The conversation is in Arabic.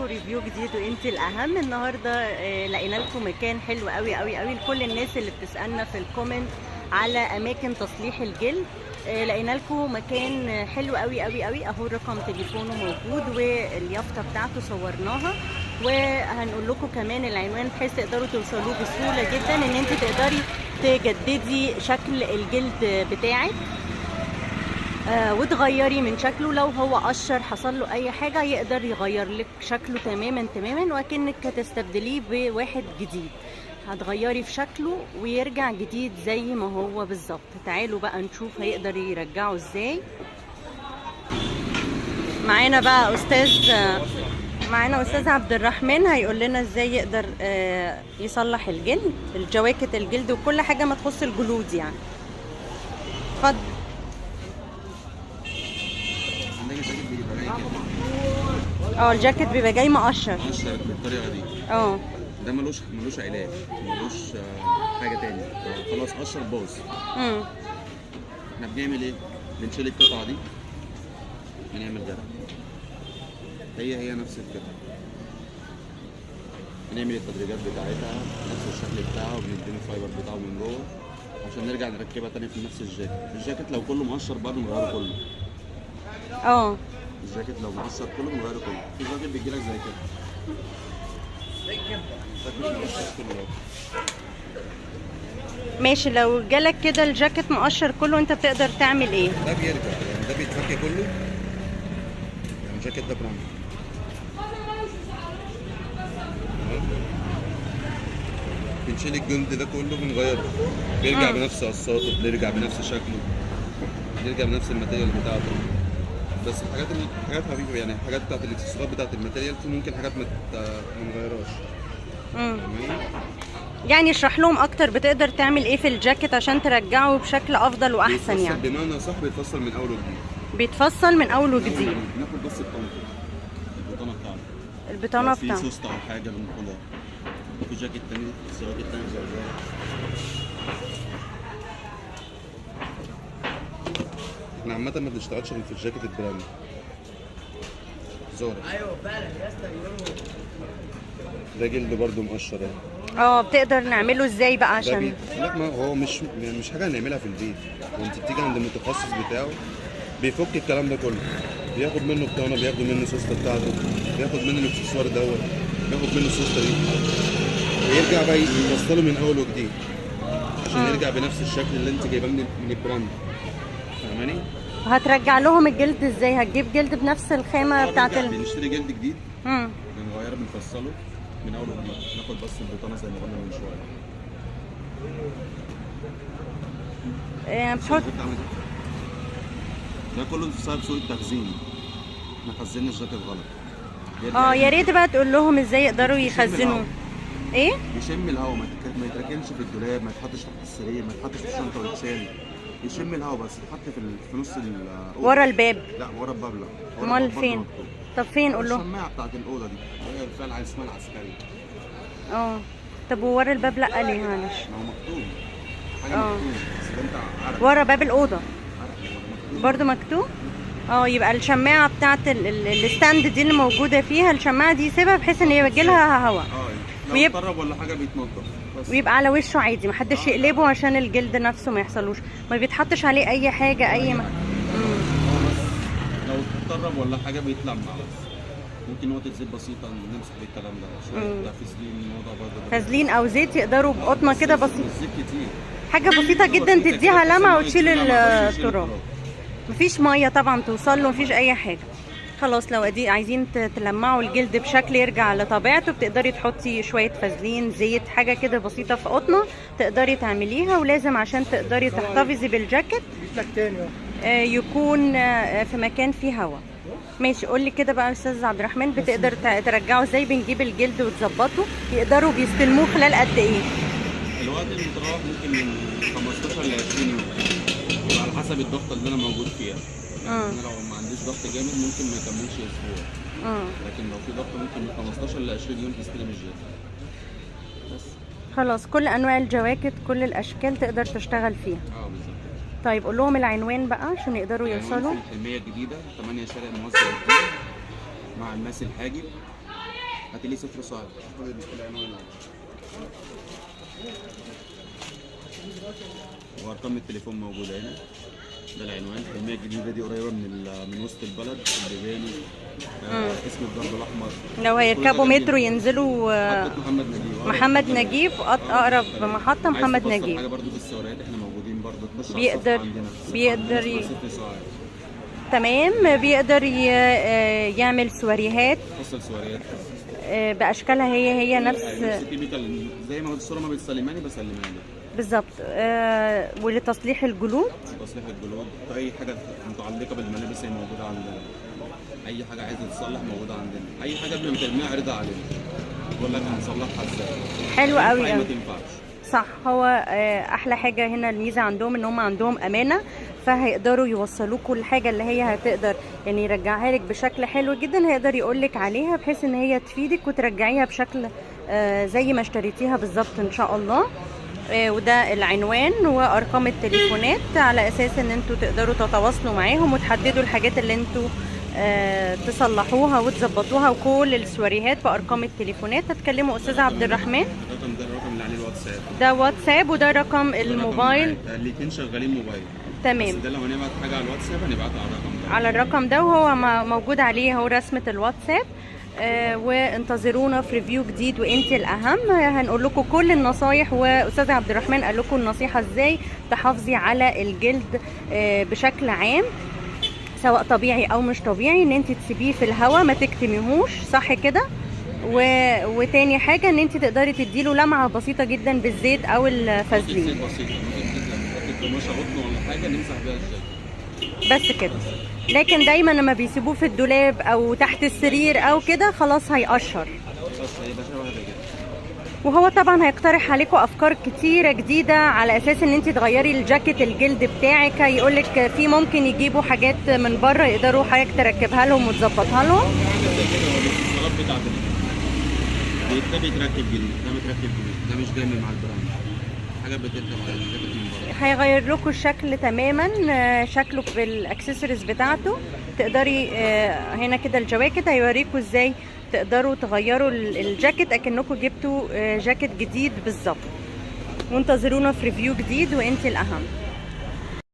ريفيو جديد وانت الاهم. النهارده لقينا لكم مكان حلو قوي قوي قوي لكل الناس اللي بتسالنا في الكومنت على اماكن تصليح الجلد. لقينا لكم مكان حلو قوي قوي قوي اهو، رقم تليفونه موجود واليافطه بتاعته صورناها، وهنقول لكم كمان العنوان بحيث تقدروا توصلوه بسهوله جدا ان انت تقدري تجددي شكل الجلد بتاعك وتغيري من شكله. لو هو قشر حصل له اي حاجه يقدر يغير لك شكله تماما تماما، وكأنك هتستبدليه بواحد جديد. هتغيري في شكله ويرجع جديد زي ما هو بالظبط. تعالوا بقى نشوف هيقدر يرجعه ازاي. معانا بقى استاذ عبد الرحمن هيقول لنا ازاي يقدر يصلح الجلد، الجواكت الجلد وكل حاجه ما تخص الجلود يعني. اتفضل. الجاكيت بيبقى جاي مقشر بالطريقه دي. ده ملوش علاج، ملوش حاجه تاني، خلاص قشر باظ. احنا بنعمل ايه؟ بنشيل القطعه دي، بنعمل جرح، هي نفس القطعه، بنعمل التدريجات بتاعتها نفس الشكل بتاعها، وبنديله الفايبر بتاعه من جوه عشان نرجع نركبها تاني في نفس الجاكيت لو كله مقشر برضه بنغيره كله. الجاكيت لو مقشر كله بنغيره كله. في جاكيت بيجيلك زي كده ماشي. لو جالك كده الجاكيت مقشر كله انت بتقدر تعمل ايه؟ ده بيرجع يعني، ده بيتفك كله يعني. الجاكيت ده براند، بنشيل الجلد ده كله بنغيره، بيرجع بنفس قصاته، بيرجع بنفس شكله، بيرجع بنفس الماتيريال بتاعته. بس حاجات خفيفه يعني، الحاجات بتاعت الاكسسوارات بتاعت الماتيريال ممكن حاجات ما نغيرهاش. يعني اشرح لهم اكتر، بتقدر تعمل ايه في الجاكيت عشان ترجعه بشكل افضل واحسن يعني؟ بمعنى صح بيتفصل من اول وجديد. بيتفصل من اول وجديد. ناخد بس البطانه بتاعته، البطانه بتاعته في سوسته او حاجه بناخدها. في جاكيت تاني، الجاكيت التاني زي احنا عامة ما بنشتغلش غير في الجاكيت البراند زورا. ايوه فعلا يا اسطى. ده جلد برضه مقشر يعني. بتقدر نعمله ازاي بقى عشان لا، ما هو مش حاجه هنعملها في البيت. وانت بتيجي عند المتخصص بتاعه بيفك الكلام ده كله، بياخد منه بطانه، بياخد منه السوسته بتاعته، بياخد منه الاكسسوار دوت، بياخد منه السوسته دي، ويرجع بقى يوصله من اول وجديد عشان يرجع بنفس الشكل اللي انت جايباه من البراند. فاهماني؟ هترجع لهم الجلد ازاي؟ هتجيب جلد بنفس الخامه بتاعت بنشتري جلد جديد، بنغيره، بنفصله من اول وجديد، ناخد بس البطانه زي ما قلنا من شويه. بتحط ده كله بسبب سوء التخزين. احنا خزنا الجاكيت غلط. يا ريت بقى تقول لهم ازاي يقدروا يخزنوا. ايه؟ يشم الهواء، ما يتركنش في الدولاب، ما يتحطش تحت السرير، ما يتحطش في الشنطه ويتشال. يشم الهواء بس، يتحط في نص ورا الباب. لا ورا الباب لا. امال فين؟ طب فين؟ قول لهم. الشماعه بتاعت الاوضه دي هي فعلا اسمها العسكري. طب وورا الباب لا ليه؟ معلش، ما هو مكتوب حاجه مكتوب، بس انت عارف ورا باب الاوضه برضو مكتوب. يبقى الشماعه بتاعت الستاند دي اللي موجوده فيها، الشماعه دي سيبها بحيث ان يجي لها هواء. لو اتطرب ولا حاجه بيتنضف بس، ويبقى على وشه عادي، محدش يقلبه عشان الجلد نفسه ما يحصلوش، ما بيتحطش عليه اي حاجه اي بس لو اتطرب ولا حاجه بيتلمع بس. ممكن نقطه زيت بسيطه نمسح بالكلام ده شويه، فازلين موضه برضه، فازلين او زيت يقدروا بقطمه كده بسيطه، زيت كتير، حاجه بسيطه جدا تديها لمعه وتشيل التراب. مفيش ميه طبعا توصل له، مفيش اي حاجه. خلاص لو عايزين تلمعوا الجلد بشكل يرجع لطبيعته، بتقدري تحطي شويه فازلين، زيت، حاجه كده بسيطه في قطنه تقدري تعمليها. ولازم عشان تقدري تحتفظي بالجاكيت يكون في مكان فيه هواء. ماشي، قولي كده بقى يا استاذ عبد الرحمن، بتقدر ترجعه ازاي؟ بنجيب الجلد وتظبطه، يقدروا بيستلموه خلال قد ايه؟ الوقت المتراوح ممكن من 15 ل 20 يوم على حسب الضغطه اللي انا موجود فيها. يعني انا لو ما عنديش ضغط جامد ممكن ما يكملش اسبوع، لكن لو في ضغط ممكن من 15 ل 20 يوم تستلم الجاكيت. بس خلاص كل انواع الجواكت كل الاشكال تقدر تشتغل فيها. بالظبط. طيب قول لهم العنوان بقى عشان يقدروا يوصلوا. الحلميه الجديده 8 شارع موزع الدين مع الماس الحاجب. هاتي لي صفر صاعد. خد العنوان وارقام التليفون موجوده هنا. ده العنوان. الحلميه الجديده دي قريبه من وسط البلد البيباني. اسم الضرب الاحمر. لو هيركبوا مترو ينزلوا محطة محمد نجيب اقرب محطه محمد نجيب. حاجه برضو في السوريات احنا موجودين برضو. تخش بيقدر تمام. بيقدر يعمل سواريهات. وصل سواريات باشكالها هي نفس زي ما الصوره ما بتسلماني بسلمها لك بالظبط. ولتصليح الجلود. تصليح الجلود. اي حاجه متعلقه بالملابس هي موجوده عندنا. اي حاجه عايزه تتصلح موجوده عندنا. اي حاجه قبل ما ترميها عرضها علينا بقول لك هنصلحها ازاي. حلو قوي ما تنفعش. صح. هو احلى حاجه هنا الميزه عندهم ان هم عندهم امانه، فهيقدروا يوصلوك كل حاجه اللي هي هتقدر يعني يرجعها لك بشكل حلو جدا. هيقدر يقول لك عليها بحيث ان هي تفيدك وترجعيها بشكل زي ما اشتريتيها بالظبط ان شاء الله. وده العنوان وارقام التليفونات على اساس ان انتوا تقدروا تتواصلوا معاهم وتحددوا الحاجات اللي انتوا تصلحوها وتظبطوها، وكل السواريهات بارقام التليفونات. هتكلموا استاذ عبد الرحمن. الرقم ده الرقم اللي عليه الواتساب. ده واتساب وده رقم الموبايل. الاثنين شغالين موبايل. تمام. بس ده لو هنبعت حاجه على الواتساب هنبعتها على الرقم ده. على الرقم ده وهو موجود عليه هو رسمه الواتساب. وانتظرونا في ريفيو جديد وانت الاهم. هنقول لكم كل النصايح، واستاذ عبد الرحمن قال لكم النصيحه ازاي تحافظي على الجلد بشكل عام سواء طبيعي او مش طبيعي، ان انت تسيبيه في الهواء ما تكتميهوش، صح كده؟ وتاني حاجه ان انت تقدري تديله لمعه بسيطه جدا بالزيت او الفازلين. زيت بسيط ممكن قماشه قطن ولا حاجه نمسح بيها الزيت بس كده. لكن دايما لما بيسيبوه في الدولاب او تحت السرير او كده خلاص هيقشر. وهو طبعا هيقترح عليكم افكار كتيره جديده على اساس ان انت تغيري الجاكيت الجلد بتاعك. هيقولك في ممكن يجيبوا حاجات من بره يقدروا حاجه تركبها لهم وتظبطها لهم. ده بيتركب جديد، ده متركب جديد، ده مش جاي مع البراند. حاجه بتركب على الجاكيت من بره. هيغير لكم الشكل تماما، شكله بالاكسسوارز بتاعته. تقدري هنا كده الجواكت هيوريكم ازاي تقدروا تغيروا الجاكيت اكنكم جبتوا جاكيت جديد بالظبط. وانتظرونا في ريفيو جديد وانت الاهم.